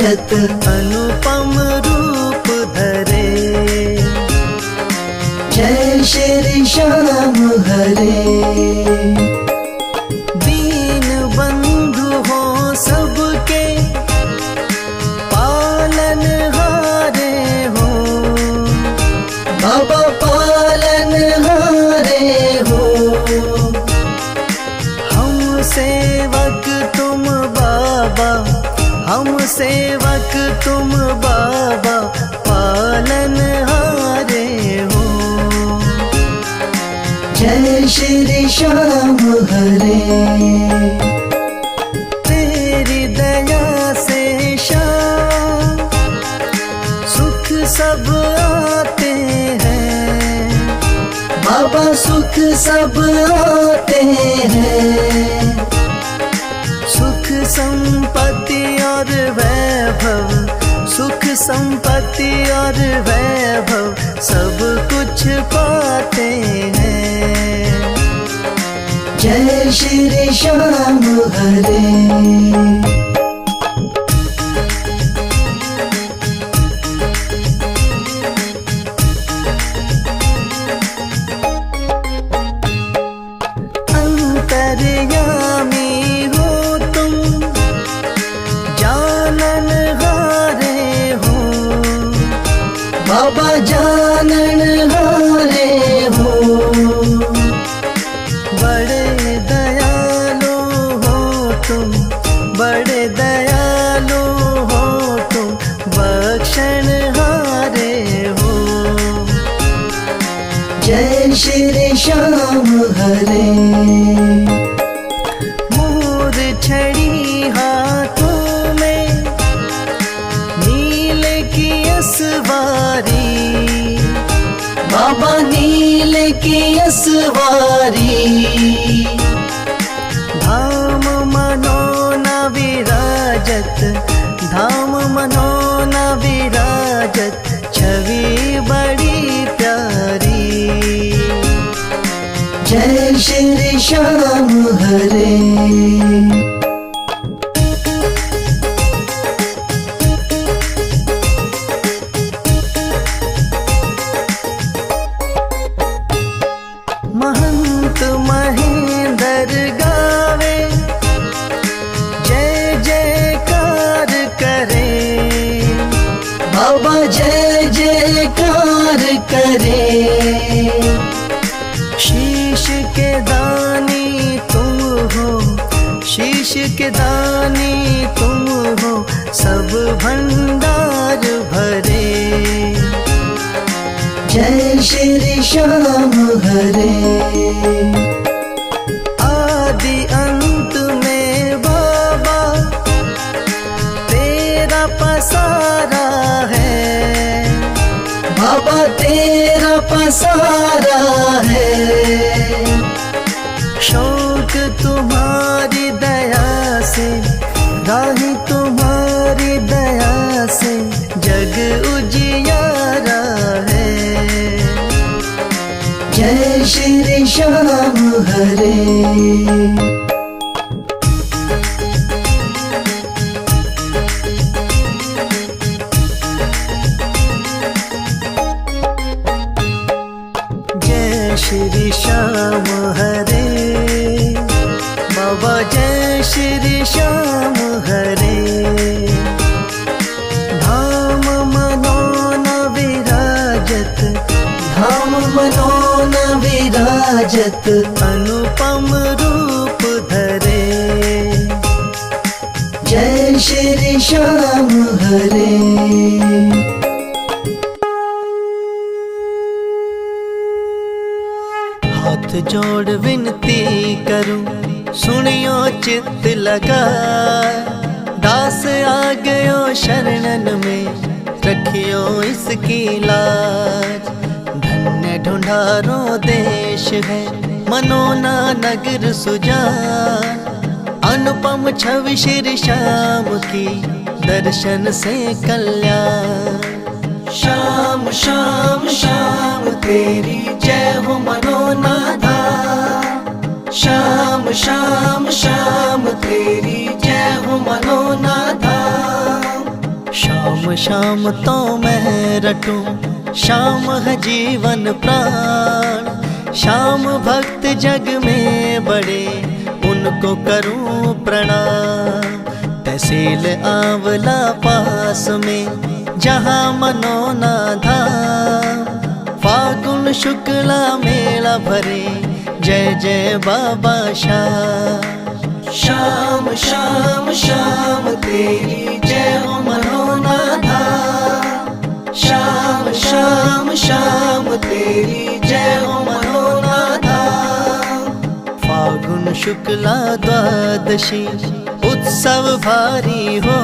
विराजत अनुपम रूप धरे। जय श्री श्याम हरे। दीन बंधु हो सबके पालन हारे हो। बाबा पालन हारे हो। हम सेवक तुम बाबा, हम सेवक तुम बाबा पालन हारे हो। जय श्री श्याम हरे। तेरी दया से श्याम सुख सब आते हैं। बाबा सुख सब आते हैं। सुख संपत्ति और वैभव, सुख संपत्ति और वैभव सब कुछ पाते हैं। जय श्री श्याम हरे। अंतर्यामी हो तुम, जानन हारे हो। बाबा जानन हारे हो। बड़े दयालु हो तुम, बड़े दयालु हो तुम, बख्शन हारे हो। जय श्री श्याम हरे। मोर छड़ी हाथों में, नील की असवारी। बाबा नील की असवारी। धाम मनोना विराजत, धाम मनोना विराजत, छवि बड़ी प्यारी। जय श्री श्याम हरे। महंत महेंद्र गावे, जय जयकार करे। बाबा जय जयकार करे। शीश के दानी तुम हो, शीश के दानी तुम हो, सब भंडार भरे। जय श्री श्याम हरे। आदि अंत में बाबा तेरा पसारा है। बाबा तेरा पसारा है। शौक तुम्हारी दया से, राही तुम्हारी दया से जग उजियारा है। जय श्री श्याम हरे। जय श्री श्याम हरे। बाबा जय श्री श्याम हरे। धाम मनोना विराजत, धाम मनोना विराजत, अनुपम रूप धरे। जय श्री श्याम हरे। हाथ जोड़ विनती करूं, सुनियो चित्त लगा। दास आ गयो शरणन में, रखियो इसकी लाज। धन्य ढूंढारो देश है, मनोना नगर सुजान। अनुपम छवि श्री श्याम की, दर्शन से कल्याण। श्याम श्याम श्याम तेरी जय हो मनोना धाम। श्याम श्याम श्याम तेरी जय हो मनोना धाम। शाम शाम तो मैं रटूं, शाम है जीवन प्राण। शाम भक्त जग में बड़े, उनको करूं प्रणाम। तहसील आंवला पास में, जहाँ मनोना धाम। फागुन शुक्ला मेला भरे, जय जय बाबा शाम। श्याम श्याम श्याम तेरी जय हो मनोनाथा। श्याम श्याम श्याम तेरी जय हो मनोनाथा। फागुन शुक्ला द्वादशी उत्सव भारी हो,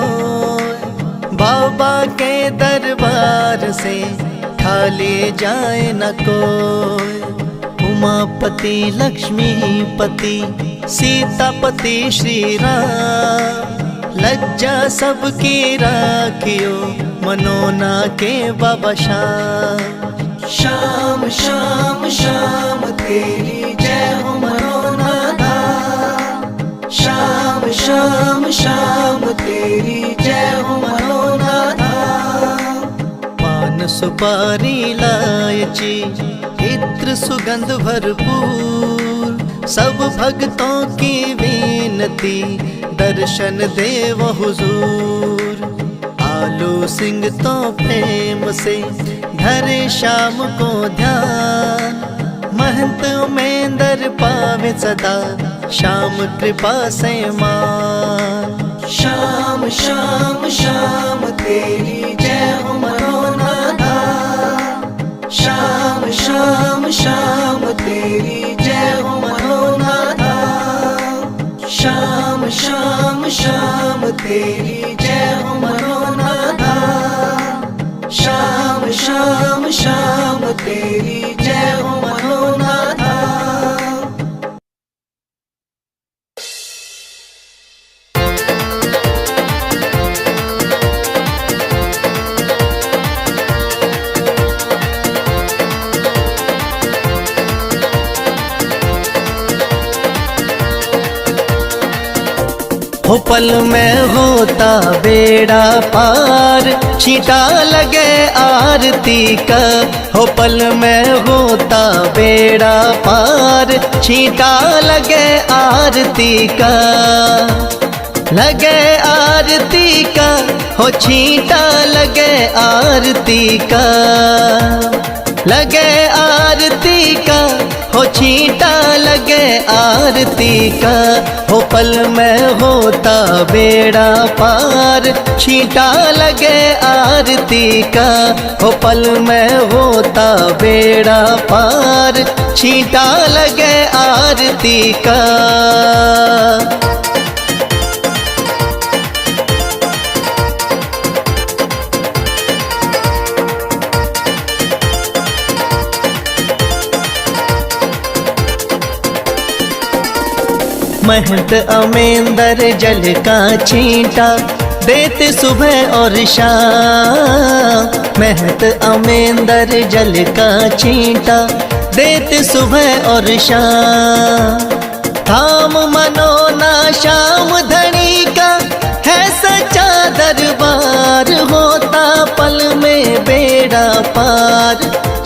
बाबा के दरबार से खाली जाए न कोई। उमापति लक्ष्मीपति सीतापति श्री राम, लज्जा सबकी राखियो मनोना के बाबा शाम। श्याम श्याम श्याम तेरी जय हो मनोनाथा। श्याम श्याम श्याम तेरी जय हो मनोनाथा। पान सुपारी लायची इत्र सुगंध भरपूर, सब भक्तों की विनती दर्शन देव हुजूर। आलू सिंह तो प्रेम से धरे शाम को ध्यान, महंत उमेंदर पावे सदा श्याम कृपा से मान। श्याम श्याम श्याम तेरी जय हो मनोनाथा। श्याम श्याम श्याम तेरी जय हो मनोनाथा। श्याम श्याम श्याम तेरी जय हो मनोनाथा। श्याम श्याम श्याम तेरी जय हो मनोनाथा। हो पल में होता बेड़ा पार, छींटा लगे आरती का। हो पल में होता बेड़ा पार, छींटा लगे आरती का। लगे आरती का, हो छींटा लगे आरती का। लगे आरती का, हो छींटा लगे आरती का। हो पल में होता बेड़ा पार, छींटा लगे आरती का। हो पल में होता बेड़ा पार, छींटा लगे आरती का। महंत अमेंदर जल का छींटा देते सुबह और शाम। महंत अमेंदर जल का छींटा देते सुबह और शाम। धाम मनोना श्याम धनी का है सच्चा दरबार, होता पल में बेड़ा पार,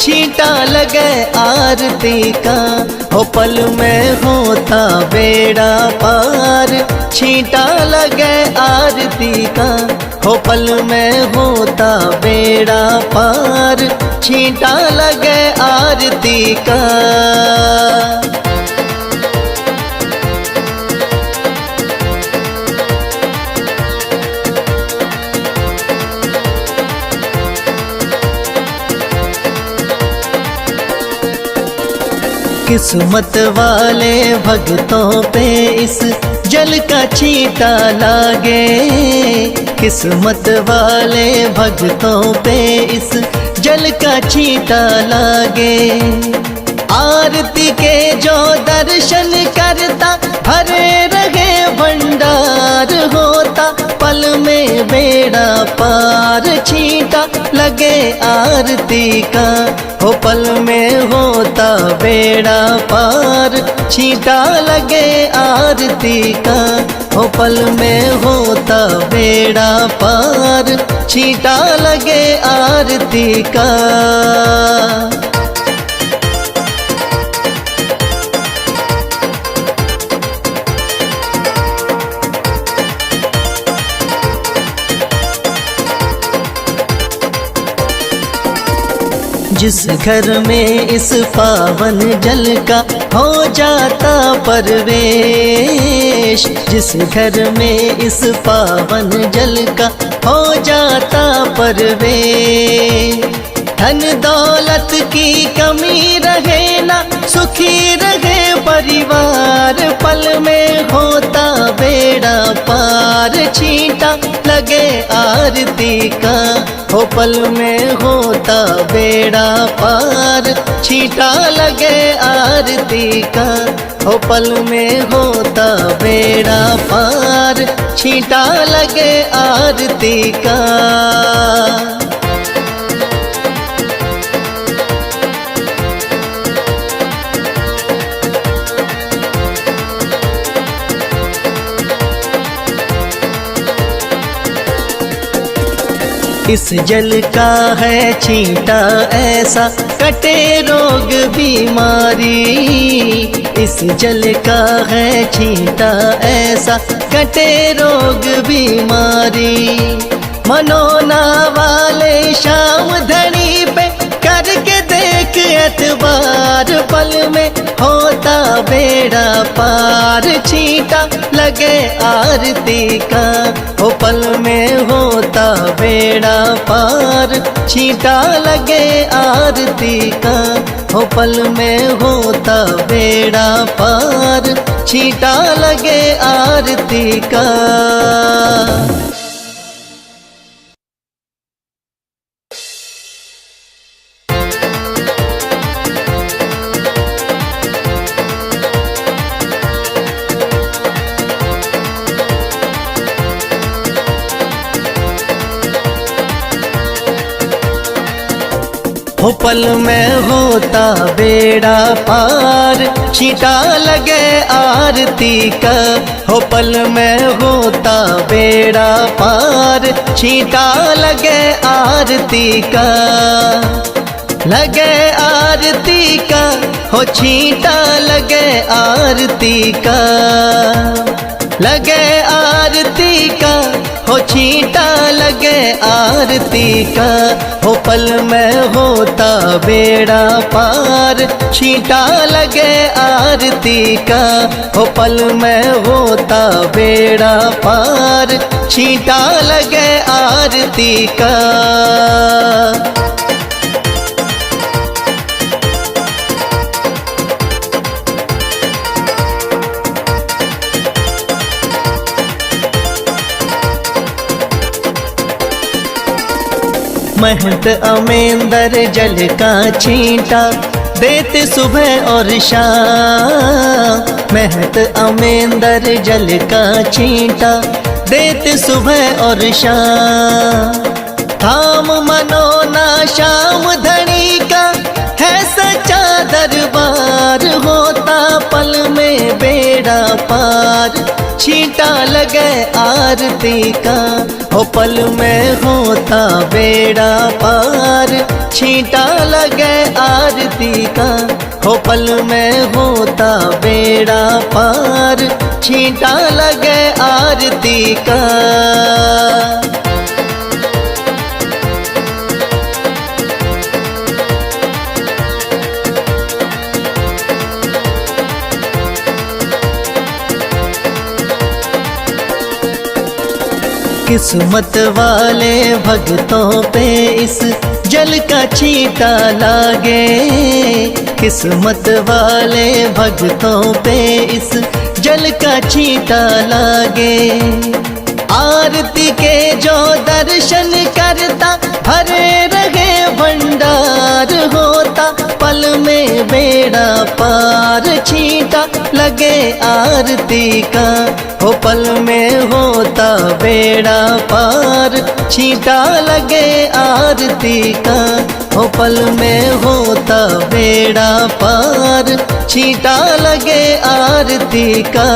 छींटा लगे आरती का। हो पल में होता बेड़ा पार, छींटा लगे आरती का। हो पल में होता बेड़ा पार, छींटा लगे आरती का। किस्मत वाले भक्तों पे इस जल का छींटा लागे। किस्मत वाले भक्तों पे इस जल का छींटा लागे। आरती के जो दर्शन करता भरे रहे भंडार, होता पल में बेड़ा पार, छींटा लगे आरती का। हो पल में होता बेड़ा पार, छींटा लगे आरती का। हो पल में होता बेड़ा पार, छींटा लगे आरती का। जिस घर में इस पावन जल का हो जाता परवेश, जिस घर में इस पावन जल का हो जाता परवेश, धन दौलत की कमी रहे ना, सुखी रहे परिवार, पल में होता बेड़ा पार, छींटा लगे आरती का। हो पल में होता बेड़ा पार, छींटा लगे आरती का। हो पल में होता बेड़ा पार, छींटा लगे आरती का। इस जल का है छींटा ऐसा, कटे रोग बीमारी। इस जल का है छींटा ऐसा, कटे रोग बीमारी। मनोना वाले शाम धनी पे करके देख एतबार, पल में होता बेड़ा पार, छींटा लगे आरती का। हो पल में होता बेड़ा पार, छींटा लगे आरती का। हो पल में होता बेड़ा पार, छींटा लगे आरती का। हो पल में होता बेड़ा पार, छींटा लगे आरती का। हो पल में होता बेड़ा पार, छींटा लगे आरती का। लगे आरती का, हो छींटा लगे आरती का। लगे आरती का, हो छींटा लगे आरती का। हो पल में होता बेड़ा पार, छींटा लगे आरती का। हो पल में होता बेड़ा पार, छींटा लगे आरती का। महंत अमेंदर जल का छींटा देते सुबह और शाम। महंत अमेंदर जल का छींटा देते सुबह और शाम। धाम मनोना श्याम धनी का है सच्चा दरबार, होता पल में बेड़ा पार, छींटा लगे आरती का। हो पल में होता बेड़ा पार, छींटा लगे आरती का। हो पल में होता बेड़ा पार, छींटा लगे आरती का। किस्मत वाले भक्तों पे इस जल का छींटा लागे। किस्मत वाले भक्तों पे इस जल का छींटा लागे। आरती के जो दर्शन करता भरे रहे भंडार, होता पल में बेड़ा पार, छींटा लगे आरती का। हो पल में होता बेड़ा पार, छींटा लगे आरती का। हो पल में होता बेड़ा पार, छींटा लगे आरती का।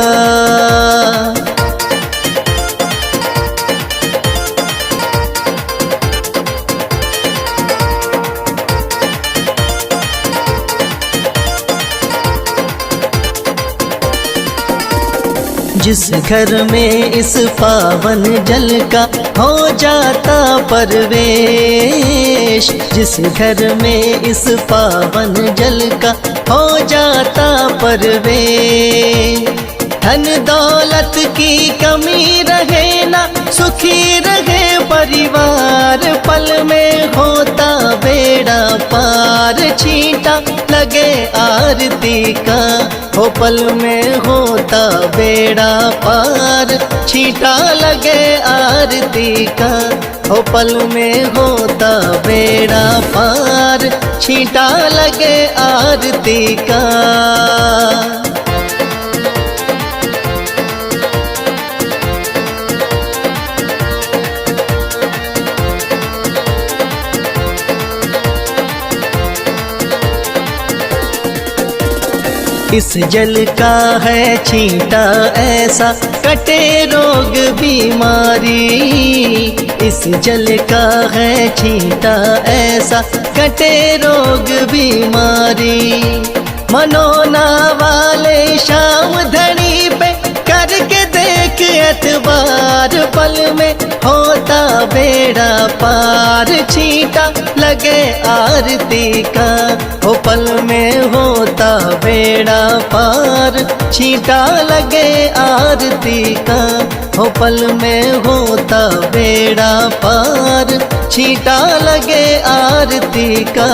जिस घर में इस पावन जल का हो जाता परवेश, जिस घर में इस पावन जल का हो जाता परवेश। धन दौलत की कमी रहे ना, सुखी रहे परिवार, पल में होता बेड़ा पार। छींटा लगे आरती का, हो पल में होता बेड़ा पार। छींटा लगे आरती का, हो पल में होता बेड़ा पार। छींटा लगे आरती का। इस जल का है छींटा ऐसा, कटे रोग बीमारी। इस जल का है छींटा ऐसा, कटे रोग बीमारी। मनोना वाले शाम धनी पे करके देख एतबार, पल में होता बेड़ा पार। छींटा लगे आरती का, हो पल में होता बेड़ा पार। छींटा लगे आरती का, हो पल में होता बेड़ा पार। छींटा लगे आरती का।